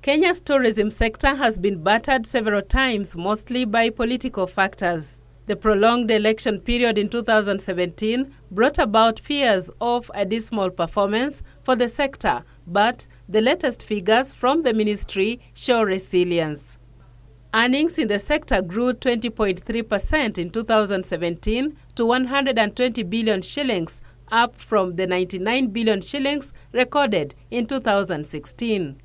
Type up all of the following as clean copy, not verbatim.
Kenya's tourism sector has been battered several times, mostly by political factors. The prolonged election period in 2017 brought about fears of a dismal performance for the sector, but the latest figures from the ministry show resilience. Earnings in the sector grew 20.3% in 2017 to 120 billion shillings, up from the 99 billion shillings recorded in 2016.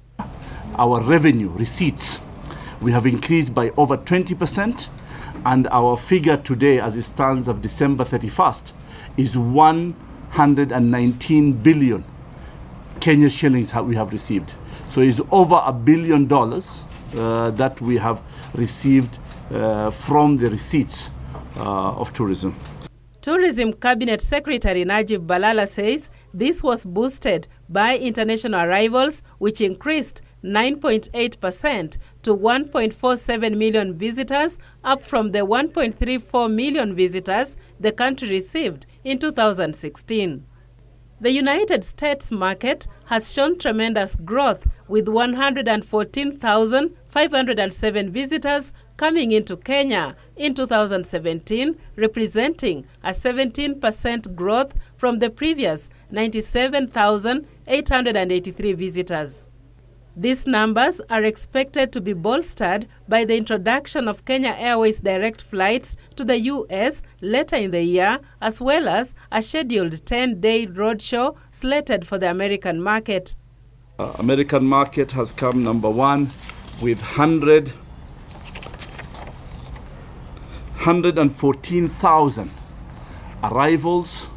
Our revenue receipts, we have increased by over 20%, and our figure today, as it stands of December 31st, is 119 billion Kenya shillings we have received. So it's over $1 billion that we have received from the receipts of tourism. Tourism Cabinet Secretary Najib Balala says this was boosted by international arrivals, which increased 9.8% to 1.47 million visitors, up from the 1.34 million visitors the country received in 2016. The United States market has shown tremendous growth, with 114,507 visitors coming into Kenya in 2017, representing a 17% growth from the previous 97,883 visitors. These numbers are expected to be bolstered by the introduction of Kenya Airways direct flights to the U.S. later in the year, as well as a scheduled 10-day roadshow slated for the American market. American market has come number one with 114,000 arrivals,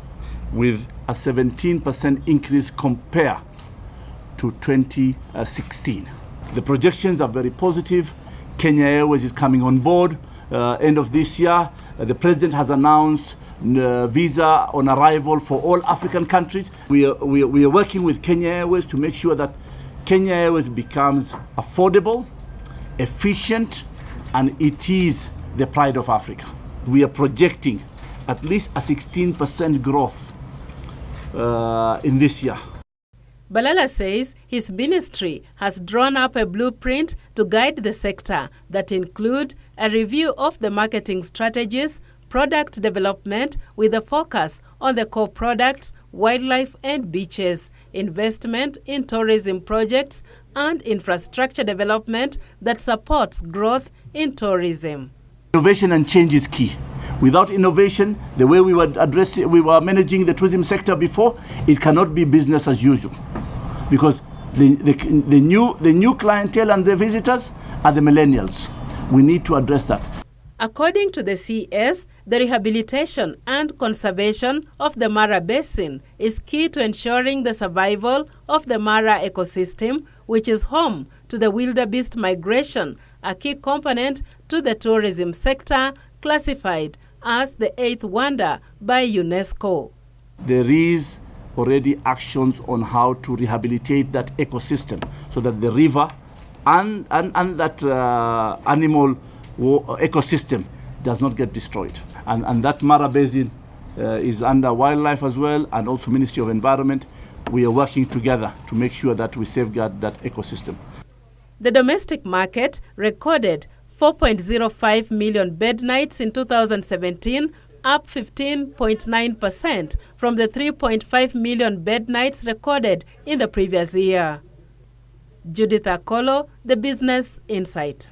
with a 17% increase compared to 2016. The projections are very positive. Kenya Airways is coming on board end of this year. The president has announced visa on arrival for all African countries. We are working with Kenya Airways to make sure that Kenya Airways becomes affordable, efficient, and it is the pride of Africa. We are projecting at least a 16% growth in this year. Balala says his ministry has drawn up a blueprint to guide the sector that include a review of the marketing strategies, product development with a focus on the core products, wildlife and beaches, investment in tourism projects, and infrastructure development that supports growth in tourism. Innovation and change is key. Without innovation, the way we were managing the tourism sector before, it cannot be business as usual, because the new clientele and the visitors are the millennials. We need to address that. According to the CS, the rehabilitation and conservation of the Mara Basin is key to ensuring the survival of the Mara ecosystem, which is home to the wildebeest migration, a key component to the tourism sector, classified as the 8th wonder by UNESCO. There is already actions on how to rehabilitate that ecosystem so that the river and that animal ecosystem does not get destroyed. And that Mara Basin is under wildlife as well, and also Ministry of Environment. We are working together to make sure that we safeguard that ecosystem. The domestic market recorded 4.05 million bed nights in 2017, up 15.9% from the 3.5 million bed nights recorded in the previous year. Judith Akolo, The Business Insight.